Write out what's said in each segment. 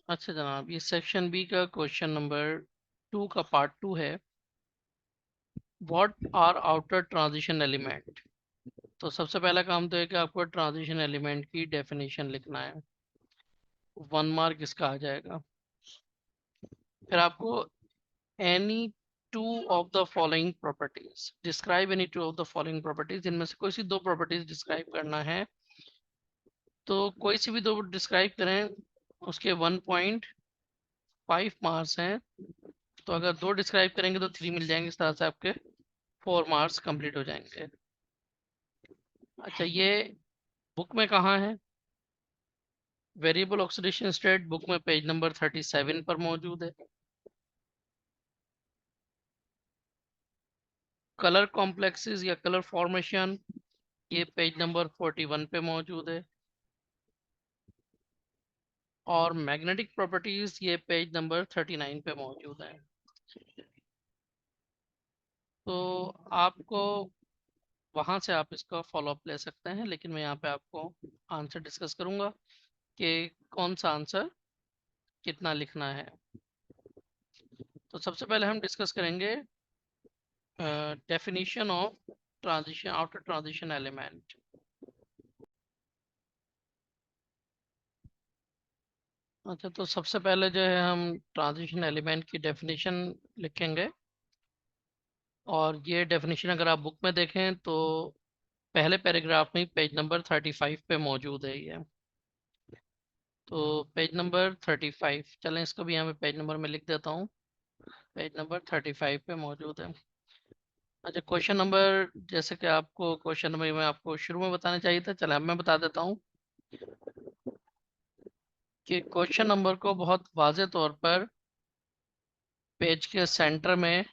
अच्छा जनाब, ये सेक्शन बी का क्वेश्चन नंबर 2 का पार्ट 2 है। What are outer transition element. तो सबसे पहला काम तो है कि आपको ट्रांजिशन एलिमेंट की डेफिनेशन लिखना है। 1 मार्क इसका आ जाएगा। फिर आपको any two of the following properties describe any two of the following properties, इनमें से कोई सी दो प्रॉपर्टीज डिस्क्राइब करना है। तो कोई सी भी दो डिस्क्राइब करें, उसके 1.5 मार्क्स हैं। तो अगर दो डिस्क्राइब करेंगे तो 3 मिल जाएंगे, इस तरह से आपके 4 मार्क्स कंप्लीट हो जाएंगे। अच्छा, ये बुक में कहाँ है? वेरिएबल ऑक्सीडेशन स्टेट बुक में पेज नंबर 37 पर मौजूद है। कलर कॉम्प्लेक्सेस या कलर फॉर्मेशन, ये पेज नंबर 41 पे मौजूद है। और मैग्नेटिक प्रॉपर्टीज ये पेज नंबर 39 पे मौजूद है। तो आपको वहां से आप इसका फॉलोअप ले सकते हैं, लेकिन मैं यहाँ पे आपको आंसर डिस्कस करूंगा कि कौन सा आंसर कितना लिखना है। तो सबसे पहले हम डिस्कस करेंगे definition of transition outer transition element. अच्छा, तो सबसे पहले जो है हम ट्रांजिशन एलिमेंट की डेफिनेशन लिखेंगे। और ये डेफिनेशन अगर आप बुक में देखें तो पहले पैराग्राफ में पेज नंबर 35 पे मौजूद है ये। तो पेज नंबर 35, चलें इसको भी यहाँ पे पेज नंबर में लिख देता हूँ। पेज नंबर 35 पे मौजूद है। अच्छा, क्वेश्चन नंबर, जैसे कि आपको क्वेश्चन नंबर मैं आपको शुरू में बताना चाहिए था, चले अब मैं बता देता हूँ कि क्वेश्चन नंबर को बहुत वाज़े तौर पर पेज के सेंटर में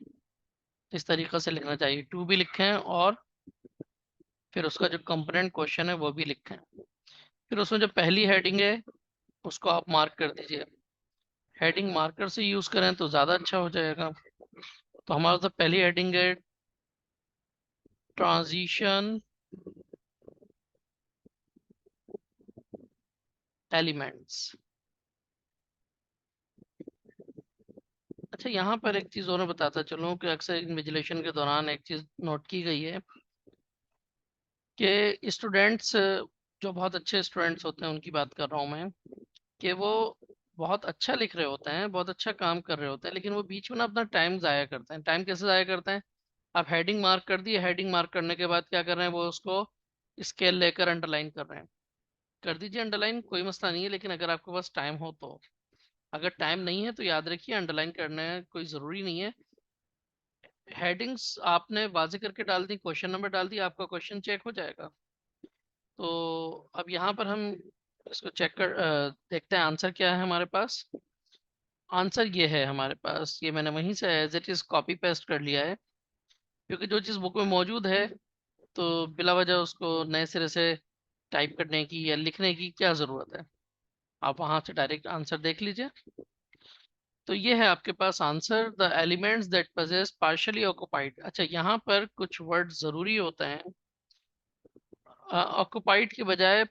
इस तरीके से लिखना चाहिए। टू भी लिखें और फिर उसका जो कंपोनेंट क्वेश्चन है वो भी लिखें। फिर उसमें जो पहली हेडिंग है उसको आप मार्क कर दीजिए। हेडिंग मार्कर से यूज़ करें तो ज़्यादा अच्छा हो जाएगा। तो हमारा तो पहली हेडिंग है ट्रांजिशन एलिमेंट्स। अच्छा, यहाँ पर एक चीज़ और मैं बताता चलूँ कि अक्सर इन्विजिलेशन के दौरान एक चीज़ नोट की गई है कि स्टूडेंट्स, जो बहुत अच्छे स्टूडेंट्स होते हैं उनकी बात कर रहा हूँ मैं, कि वो बहुत अच्छा लिख रहे होते हैं, बहुत अच्छा काम कर रहे होते हैं, लेकिन वो बीच में ना अपना टाइम ज़ाया करते हैं। टाइम कैसे ज़ाया करते हैं? आप हेडिंग मार्क कर दिए, हेडिंग मार्क करने के बाद क्या कर रहे हैं, वो उसको स्केल लेकर अंडरलाइन कर रहे हैं। कर दीजिए अंडरलाइन, कोई मसला नहीं है, लेकिन अगर आपके पास टाइम हो तो। अगर टाइम नहीं है तो याद रखिए अंडरलाइन करना कोई ज़रूरी नहीं है। हेडिंग्स आपने वाजे करके डाल दी, क्वेश्चन नंबर डाल दिया, आपका क्वेश्चन चेक हो जाएगा। तो अब यहाँ पर हम इसको चेक कर देखते हैं आंसर क्या है हमारे पास। आंसर ये है हमारे पास, ये मैंने वहीं से as it is copy paste कर लिया है, क्योंकि जो चीज़ बुक में मौजूद है तो बिला वजह उसको नए सिरे से टाइप करने की या लिखने की क्या ज़रूरत है। आप वहाँ से डायरेक्ट आंसर देख लीजिए। तो ये है आपके पास answer, the elements that possess partially occupied। अच्छा, यहाँ पर कुछ वर्ड ज़रूरी होते हैं। ऑक्युपाइड के बजाय,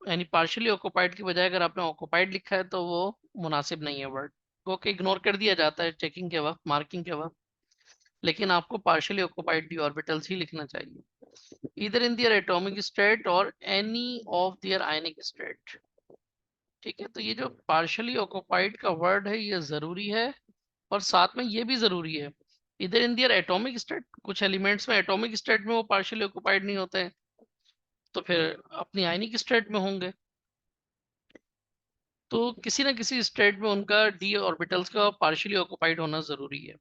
यानी पार्शियली ऑक्युपाइड के बजाय अगर आपने ऑक्युपाइड लिखा है तो वो मुनासिब नहीं है वर्ड। वो कि इग्नोर कर दिया जाता है चेकिंग के वक्त, मार्किंग के वक्त। लेकिन आपको पार्शियली ऑक्युपाइड डी ऑर्बिटल्स ही लिखना चाहिए, either in their atomic state और any of their ionic state. ठीक है, तो ये जो पार्शियली ऑक्युपाइड का वर्ड है ये ज़रूरी है। और साथ में ये भी ज़रूरी है, इधर इन दियर एटॉमिक स्टेट, कुछ एलिमेंट्स में एटॉमिक स्टेट में वो पार्शियली ऑक्युपाइड नहीं होते हैं, तो फिर अपनी आयनिक स्टेट में होंगे। तो किसी ना किसी स्टेट में उनका डी ऑर्बिटल्स का पार्शियली ऑक्युपाइड होना ज़रूरी है।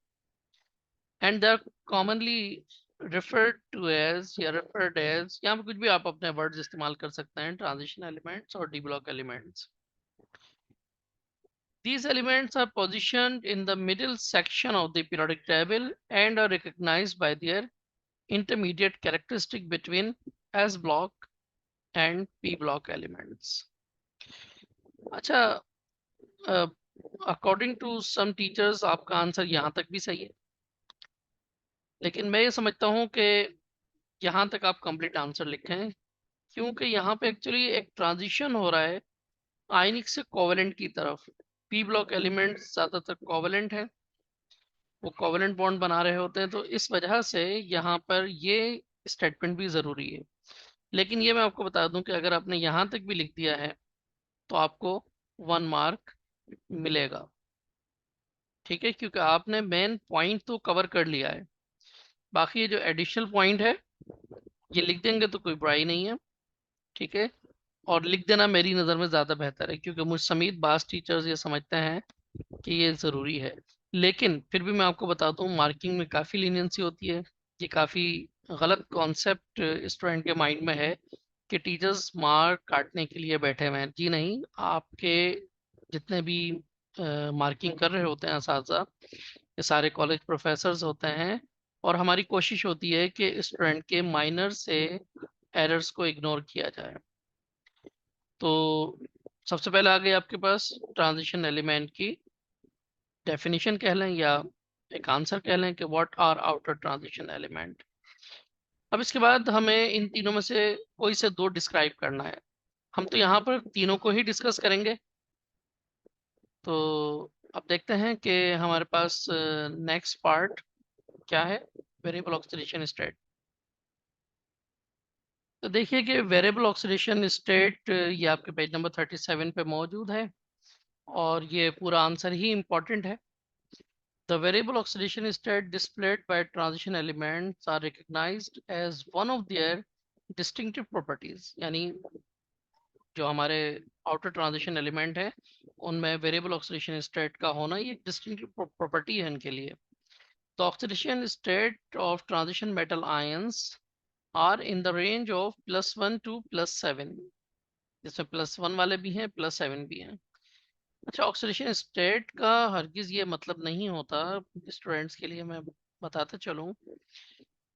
And they are commonly referred to as या referred as, यहाँ पे कुछ भी आप अपने वर्ड्स इस्तेमाल कर सकते हैं, ट्रांजिशन एलिमेंट्स और D block elements. These elements are positioned in the middle section of the periodic table and are recognized by their intermediate characteristic between S block and P block elements। अच्छा, according to some teachers आपका answer यहाँ तक भी सही है, लेकिन मैं ये समझता हूँ कि यहाँ तक आप कंप्लीट आंसर लिखें, क्योंकि यहाँ पे एक्चुअली एक ट्रांजिशन हो रहा है आयनिक से कोवेलेंट की तरफ। पी ब्लॉक एलिमेंट्स ज़्यादातर कोवलेंट है, वो कोवलेंट बॉन्ड बना रहे होते हैं, तो इस वजह से यहाँ पर ये स्टेटमेंट भी ज़रूरी है। लेकिन ये मैं आपको बता दूं कि अगर आपने यहाँ तक भी लिख दिया है तो आपको 1 मार्क मिलेगा, ठीक है, क्योंकि आपने मेन पॉइंट तो कवर कर लिया है। बाकी ये जो एडिशनल पॉइंट है ये लिख देंगे तो कोई बुराई नहीं है, ठीक है। और लिख देना मेरी नज़र में ज़्यादा बेहतर है, क्योंकि मुझ समेत बास टीचर्स ये समझते हैं कि ये ज़रूरी है। लेकिन फिर भी मैं आपको बताता हूँ, मार्किंग में काफ़ी लीनियंसी होती है। ये काफ़ी गलत कॉन्सेप्ट स्टूडेंट के माइंड में है कि टीचर्स मार्क काटने के लिए बैठे हुए हैं। जी नहीं, आपके जितने भी मार्किंग कर रहे होते हैं असातिज़ा, ये सारे कॉलेज प्रोफेसर्स होते हैं, और हमारी कोशिश होती है कि स्टूडेंट के माइनर से एरर्स को इग्नोर किया जाए। तो सबसे पहले आ गई आपके पास ट्रांजिशन एलिमेंट की डेफिनेशन कह लें या एक आंसर कह लें कि what are outer transition element. अब इसके बाद हमें इन तीनों में से कोई से दो डिस्क्राइब करना है। हम तो यहाँ पर तीनों को ही डिस्कस करेंगे। तो अब देखते हैं कि हमारे पास नेक्स्ट पार्ट क्या है, वेरिएबल ऑक्सीडेशन स्टेट। तो देखिए कि वेरिएबल ऑक्सीडेशन स्टेट ये आपके पेज नंबर 37 पे मौजूद है, और ये पूरा आंसर ही इम्पोर्टेंट है। The variable oxidation state displayed by transition elements are recognized as one of their distinctive properties। यानी जो हमारे आउटर ट्रांजिशन एलिमेंट है उनमें वेरिएबल ऑक्सीडेशन स्टेट का होना ये एक डिस्टिंक्टिव प्रॉपर्टी है इनके लिए। The oxidation state of transition metal ions are in the range of +1 to +7, जिसमें +1 वाले भी हैं, +7 भी हैं। अच्छा, ऑक्सीडेशन स्टेट का हरगिज ये मतलब नहीं होता, स्टूडेंट्स के लिए मैं बताता चलूं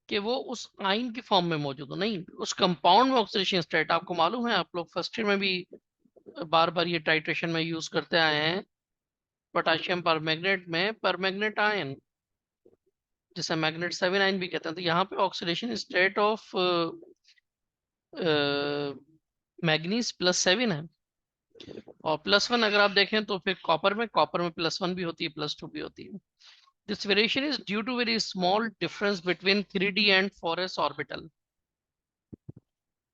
कि वो उस आयन की फॉर्म में मौजूद हो, नहीं, उस कंपाउंड में ऑक्सीडेशन स्टेट। आपको मालूम है, आप लोग फर्स्ट ईयर में भी बार बार ये टाइट्रेशन में यूज करते आए हैं, पोटाशियम परमैंगनेट में परमैंगनेट आयन, जिसे मैग्नेट 7 आयन भी कहते हैं। तो यहाँ पे ऑक्सीडेशन स्टेट ऑफ मैग्नीज +7 है, और +1 अगर आप देखें तो फिर कॉपर में +1 भी होती है, +2 भी होती है। This variation is due to very small difference between 3d and 4s orbital।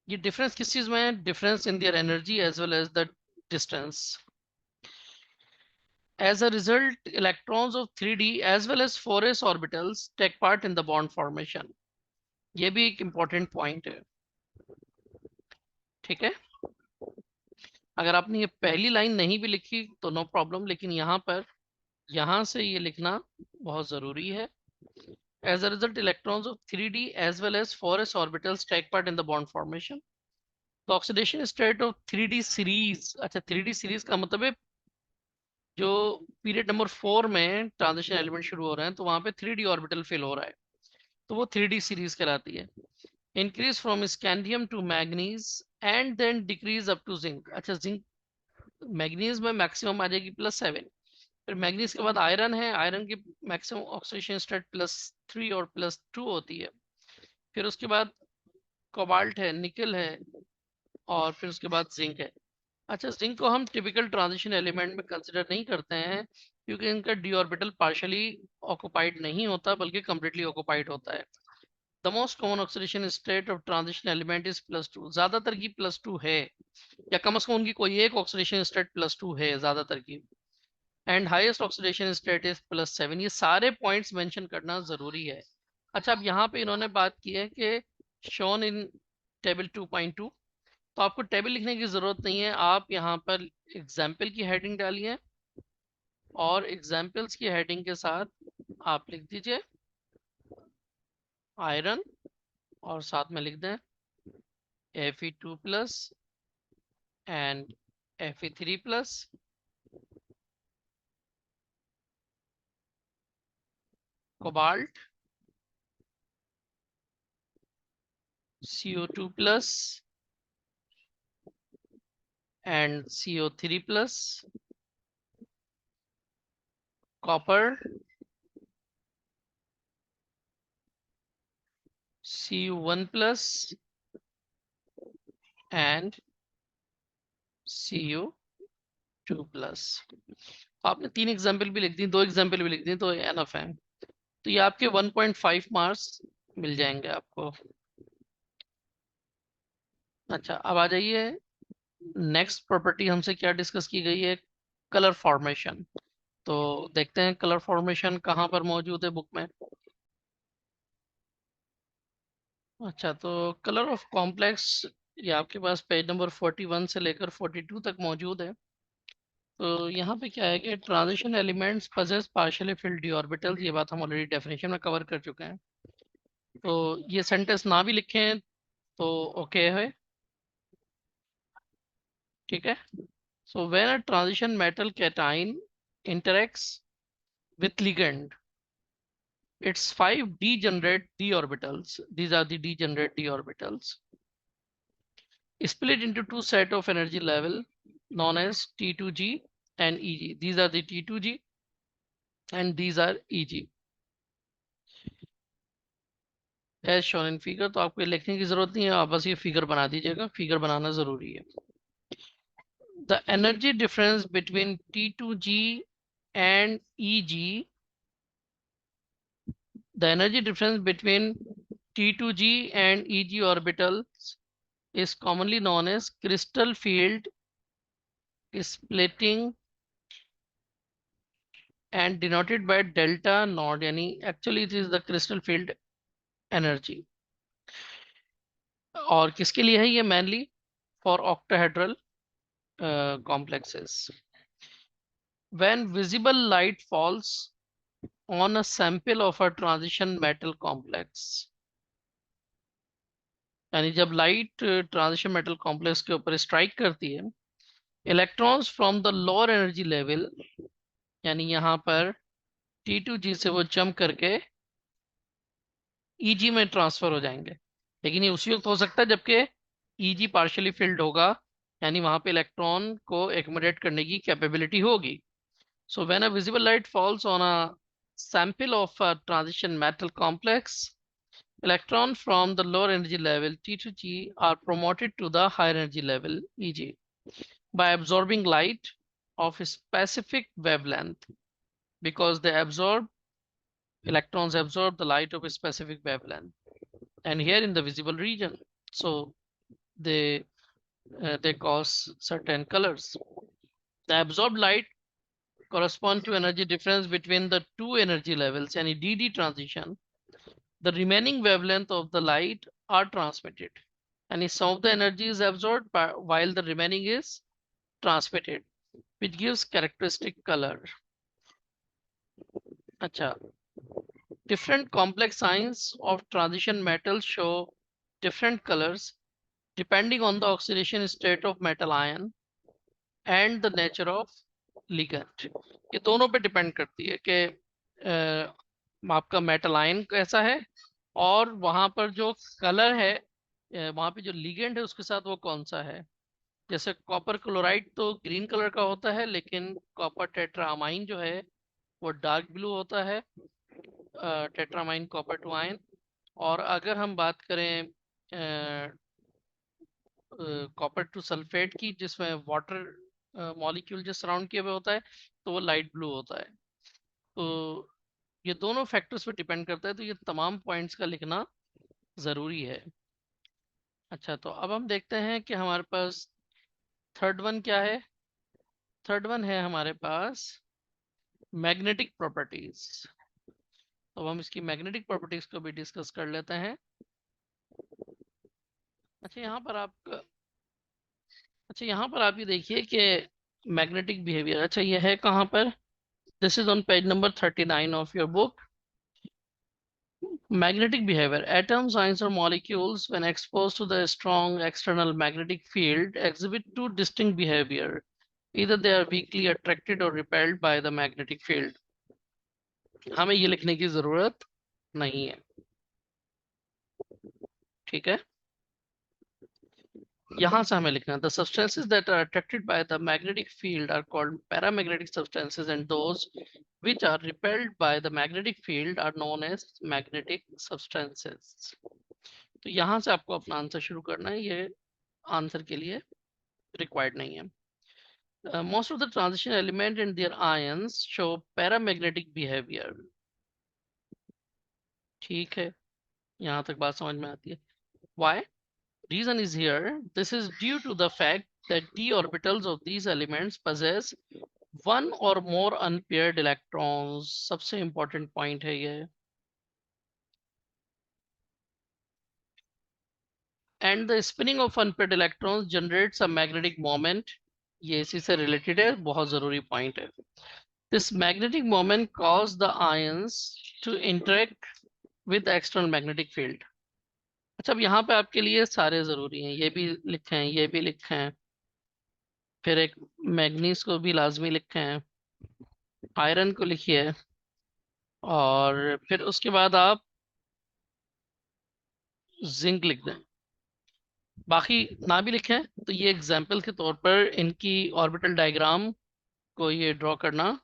ये डिफरेंस किस चीज में है? Difference in their energy as well as the distance. As a result, electrons of 3d as well as 4s orbitals take part in the bond formation। ये भी एक important point है, ठीक है। अगर आपने ये पहली लाइन नहीं भी लिखी तो नो प्रॉब्लम, लेकिन यहाँ पर यहाँ से ये लिखना बहुत जरूरी है। As a result, electrons of 3d as well as 4s orbitals take part in the bond formation। तो oxidation state of 3d series, अच्छा 3d सीरीज का मतलब है जो पीरियड नंबर 4 में ट्रांजिशन एलिमेंट शुरू हो रहे हैं तो वहां पे 3d ऑर्बिटल फिल हो रहा है, तो वो 3d सीरीज कहलाती है। Increase from scandium to manganese and then decrease up to zinc. अच्छा, जिंक मैग्नीज में मैक्सिमम आ जाएगी +7, फिर मैग्नीज के बाद आयरन है, आयरन की मैक्सिमम ऑक्सीडेशन स्टेट +3 और +2 होती है। फिर उसके बाद कोबाल्ट है, निकल है, और फिर उसके बाद जिंक है। अच्छा, जिंक को हम टिपिकल ट्रांजिशन एलिमेंट में कंसिडर नहीं करते हैं, क्योंकि इनका डी ऑर्बिटल पार्शियली ऑक्युपाइड नहीं होता बल्कि कंप्लीटली ऑक्युपाइड होता है। The most common oxidation state of transition element is +2। ज्यादातर की +2 है, या कम से कम उनकी कोई एक ऑक्सीडेशन स्टेट +2 है ज्यादातर की। And highest oxidation state is +7। ये सारे पॉइंट्स मेंशन करना जरूरी है। अच्छा, अब यहाँ पे इन्होंने बात की है कि शोन इन टेबल 2.2, तो आपको टेबल लिखने की जरूरत नहीं है, आप यहाँ पर एग्जाम्पल की हेडिंग डालिए, और एग्जाम्पल्स की हेडिंग के साथ आप लिख दीजिए आयरन, और साथ में लिख दें Fe2+ and Fe3+, cobalt CO2+ and CO3+, copper Cu1+ and Cu 2+। आपने 3 एग्जाम्पल भी लिख दी, 2 एग्जाम्पल भी लिख दी, तो एनफ है। तो ये आपके 1.5 मार्क्स मिल जाएंगे आपको। अच्छा, अब आ जाइए, नेक्स्ट प्रॉपर्टी हमसे क्या डिस्कस की गई है, कलर फॉर्मेशन। तो देखते हैं कलर फॉर्मेशन कहाँ पर मौजूद है बुक में। अच्छा, तो कलर ऑफ कॉम्प्लेक्स ये आपके पास पेज नंबर 41 से लेकर 42 तक मौजूद है। तो यहाँ पे क्या है कि transition elements possess partially field D orbitals, ये बात हम ऑलरेडी डेफिनेशन में कवर कर चुके हैं। तो ये सेंटेंस ना भी लिखें तो ओके है, ठीक है। So when a transition metal cation interacts with ligand, its 5 degenerate d orbitals, these are the degenerate d orbitals, split into two set of energy level known as T2G and EG. These are the T2G and these are EG as shown in figure। तो आपको लिखने की जरूरत नहीं है, आप बस ये फिगर बना दीजिएगा, फिगर बनाना जरूरी है। The energy difference between T2G and EG, the energy difference between T2G and EG orbitals is commonly known as crystal field splitting and denoted by delta naught, यानी actually it is the crystal field energy। और किसके लिए है ये, mainly for octahedral complexes। When visible light falls on a sample of a transition metal complex, यानी जब light transition metal complex के ऊपर स्ट्राइक करती है, electrons from the lower energy level, यानी यहाँ पर T2G से वो जंप करके EG में ट्रांसफर हो जाएंगे। लेकिन ये उसी वक्त हो सकता है जबकि EG पार्शियली फिल्ड होगा, यानी वहां पे इलेक्ट्रॉन को एकोमोडेट करने की कैपेबिलिटी होगी। So when a visible light falls on a sample of a transition metal complex, electron from the lower energy level T2G are promoted to the higher energy level EG by absorbing light of a specific wavelength, because they absorb, electrons absorb the light of a specific wavelength and here in the visible region, so they they cause certain colors। The absorbed light correspond to energy difference between the two energy levels, any DD transition। The remaining wavelength of the light are transmitted, and some of the energy is absorbed while the remaining is transmitted, which gives characteristic color। अच्छा, different complex signs of transition metals show different colors depending on the oxidation state of metal ion and the nature of ligand। ये दोनों पे depend करती है कि आपका metal ion कैसा है और वहां पर जो कलर है, वहां पे जो लिगेंड है उसके साथ वो कौन सा है। जैसे कॉपर क्लोराइड तो ग्रीन कलर का होता है, लेकिन कॉपर टेट्रामाइन जो है वो डार्क ब्लू होता है, टेट्रामाइन कॉपर टू आयन। और अगर हम बात करें कॉपर टू सल्फेट की, जिसमें वाटर मॉलिक्यूल जो सराउंड किए हुए होता है, तो वो लाइट ब्लू होता है। तो ये दोनों फैक्टर्स पे डिपेंड करता है, तो ये तमाम पॉइंट्स का लिखना ज़रूरी है। अच्छा, तो अब हम देखते हैं कि हमारे पास थर्ड वन क्या है। थर्ड वन है हमारे पास मैग्नेटिक प्रॉपर्टीज। तो हम इसकी मैग्नेटिक प्रॉपर्टीज को भी डिस्कस कर लेते हैं। अच्छा, यहाँ पर आप अच्छा यहाँ पर आप ये देखिए कि मैग्नेटिक बिहेवियर, अच्छा ये है कहाँ पर, this is on page number 39 of your book. Magnetic behavior. Atoms, ions, or molecules, when exposed to the strong external magnetic field, exhibit two distinct behavior. Either they are weakly attracted or repelled by the magnetic field। हमें ये लिखने की जरूरत नहीं है, ठीक है। यहाँ से हमें लिखना है the substances that are attracted by the magnetic field are called paramagnetic substances and those which are repelled by the magnetic field are known as magnetic substances। तो यहाँ से आपको अपना आंसर शुरू करना है, ये आंसर के लिए रिक्वायर्ड नहीं है। Most of the transition element and their ions show paramagnetic behavior. ठीक है, यहाँ तक बात समझ में आती है. Why? Reason is here. This is due to the fact that d orbitals of these elements possess one or more unpaired electrons. सबसे important point है ये. And the spinning of unpaired electrons generates a magnetic moment. ये इसी से related है, बहुत जरूरी point है. This magnetic moment causes the ions to interact with the external magnetic field. अच्छा, अब यहाँ पे आपके लिए सारे जरूरी हैं, ये भी लिखे हैं, ये भी लिखे हैं, फिर एक मैग्नीज को भी लाजमी लिखे हैं, आयरन को लिखिए, और फिर उसके बाद आप जिंक लिख दें. बाकी ना भी लिखें तो ये एग्जाम्पल के तौर पर इनकी ऑर्बिटल डायग्राम को ये ड्रॉ करना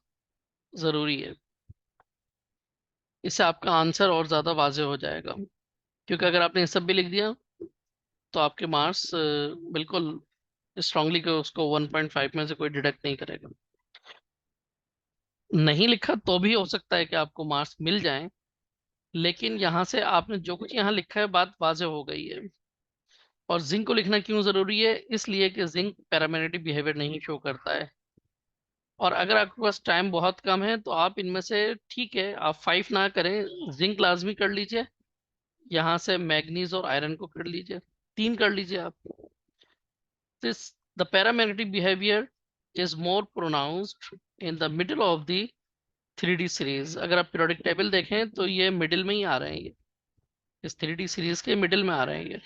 जरूरी है. इससे आपका आंसर और ज्यादा वाज़ेह हो जाएगा, क्योंकि अगर आपने ये सब भी लिख दिया तो आपके मार्क्स बिल्कुल स्ट्रांगली को उसको 1.5 में से कोई डिडक्ट नहीं करेगा. नहीं लिखा तो भी हो सकता है कि आपको मार्क्स मिल जाएं, लेकिन यहाँ से आपने जो कुछ यहाँ लिखा है बात वाज़ेह हो गई है. और जिंक को लिखना क्यों जरूरी है? इसलिए कि जिंक पैरामैग्नेटिक बिहेवियर नहीं शो करता है. और अगर आपके पास टाइम बहुत कम है तो आप इनमें से, ठीक है, आप 5 ना करें, जिंक लाजमी कर लीजिए, यहाँ से मैग्नीज और आयरन को कर लीजिए, 3 कर लीजिए आप. This the paramagnetic behaviour is more pronounced in the middle of the 3D series. अगर आप पीरियोडिक टेबल देखें तो ये मिडिल में ही आ रहे हैं, ये इस 3D सीरीज के मिडिल में आ रहे हैं ये,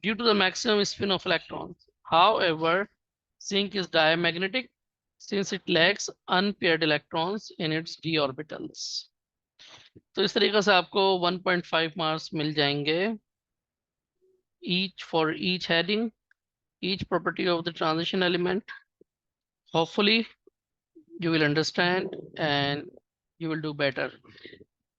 due to the maximum spin of electrons. However, zinc is diamagnetic since it lacks unpaired electrons in its d orbitals. तो इस तरीके से आपको 1.5 मार्क्स मिल जाएंगे each for each heading, each property of the transition element. Hopefully you will understand and you will do better.